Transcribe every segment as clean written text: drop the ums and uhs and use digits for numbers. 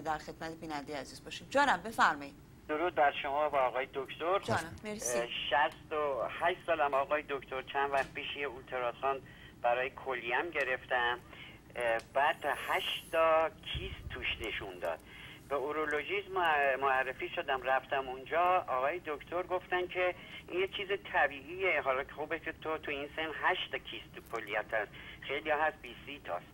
در خدمت بیننده عزیز باشیم. جانم بفرمایید. درود بر شما و آقای دکتر. جانم مرسی. 68 سالم آقای دکتر. چند وقت پیش یه اولتراساند برای کلیم گرفتم، بعد 8 تا کیست توش نشون داد. به اورولوژیست معرفی شدم، رفتم اونجا، آقای دکتر گفتن که این یه چیز طبیعیه، حالا که خوبه که تو این سن 8 تا کیست تو کلیت هست، خیلی ها هست 20 تاست.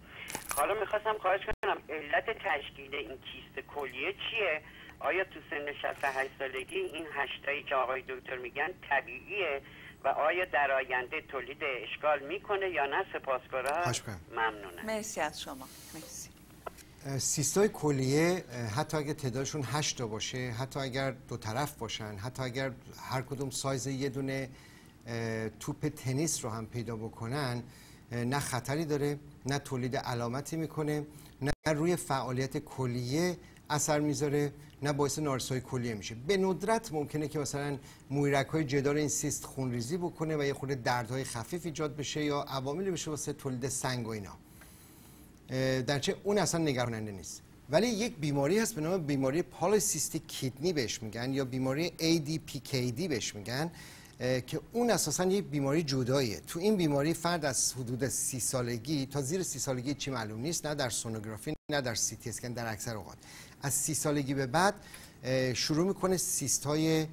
حالا میخواستم خواهش کنم علت تشکیل این کیست کلیه چیه؟ آیا تو سن 68 سالگی این 8 تایی که آقای دکتر میگن طبیعیه و آیا در آینده تولید اشکال میکنه یا نه؟ سپاسگزارم، ممنونم. مرسی از شما. مرسی. سیستای کلیه حتی اگر تعدادشون 8 تا باشه، حتی اگر دو طرف باشن، حتی اگر هر کدوم سایز یه دونه توپ تنیس رو هم پیدا بکنن، نه خطری داره، نه تولید علامتی میکنه، نه روی فعالیت کلیه اثر میذاره، نه باعث نارسایی کلیه میشه. به ندرت ممکنه که مثلا مویرک‌های جدار این سیست خونریزی بکنه و یه خورده دردهای خفیف ایجاد بشه یا عواملی بشه واسه تولید سنگ و اینا. درچه اون اصلا نگراننده نیست. ولی یک بیماری هست به نام بیماری پالیسیستیک کیدنی بهش میگن یا بیماری ADPKD بهش میگن که اون اساسا یک بیماری جداییه. تو این بیماری فرد از حدود 30 سالگی تا زیر 30 سالگی چی معلوم نیست، نه در سونوگرافی نه در سی تی اسکن در اکثر اوقات. از 30 سالگی به بعد شروع میکنه سیست های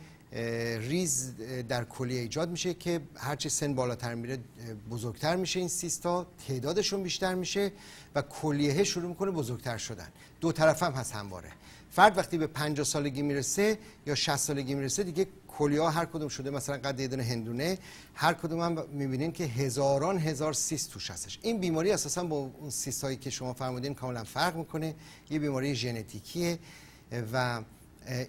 ریز در کلیه ایجاد میشه که هرچی سن بالاتر میره بزرگتر میشه این سیستا، تعدادشون بیشتر میشه و کلیه شروع میکنه بزرگتر شدن. دو طرف هم هست همواره. فرد وقتی به 50 سالگی میرسه یا 60 سالگی میرسه دیگه کلیه ها هر کدوم شده مثلا قد یه دونه هندونه، هر کدوم هم میبینین که هزاران هزار سیست توش هستش. این بیماری اساسا با اون سیست هایی که شما فرمودین کاملا فرق میکنه. یه بیماری ژنتیکیه و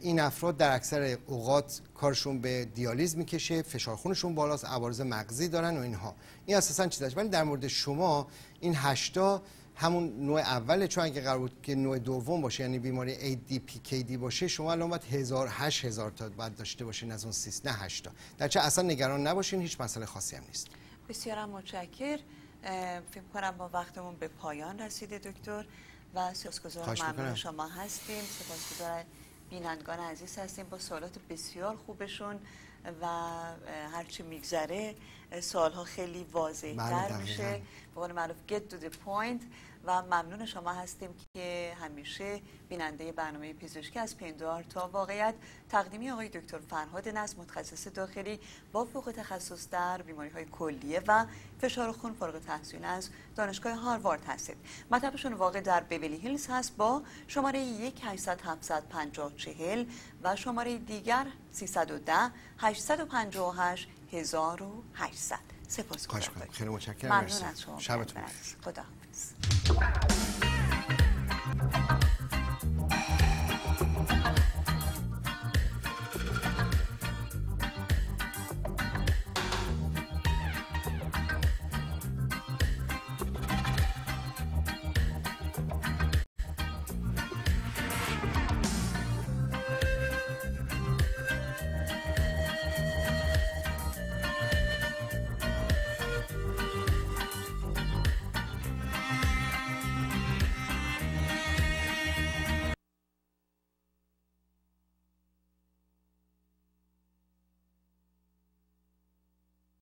این افراد در اکثر اوقات کارشون به دیالیز میکشه، فشار خونشون بالاست، عوارض مغزی دارن و اینها. این اساسا چیزاست. ولی در مورد شما این 8 تا همون نوع اوله، چون اگه قرار بود که نوع دوم باشه یعنی بیماری ADPKD باشه، شما الان باید 8000 تا باید داشته باشین از اون سیست، نه 8 تا. درچه اصلا نگران نباشین، هیچ مسئله خاصی هم نیست. بسیارم متشکر. فکر کنم با وقتمون به پایان رسیده دکتر و سپاسگزار ممنون شما هستیم. سپاسگزار بینندگان عزیز هستیم با سوالات بسیار خوبشون و هرچی میگذره سوالها خیلی واضح‌تر میشه. به قول معروف get to the point و ممنون شما هستیم که همیشه بیننده برنامه پزشکی از پندار تا واقعیت تقدیمی آقای دکتر فرهاد نصر، متخصص داخلی با فوق تخصص در بیماری‌های کلیه و فشار خون، فارغ التحصیل از دانشگاه هاروارد هستید. مطبشون واقع در بیولی هیلز هست با شماره 1800 750 40 و شماره دیگر 310 858 1800. سپاسگزارم. خیلی متشکرم. ممنون از شما. شبتون خدا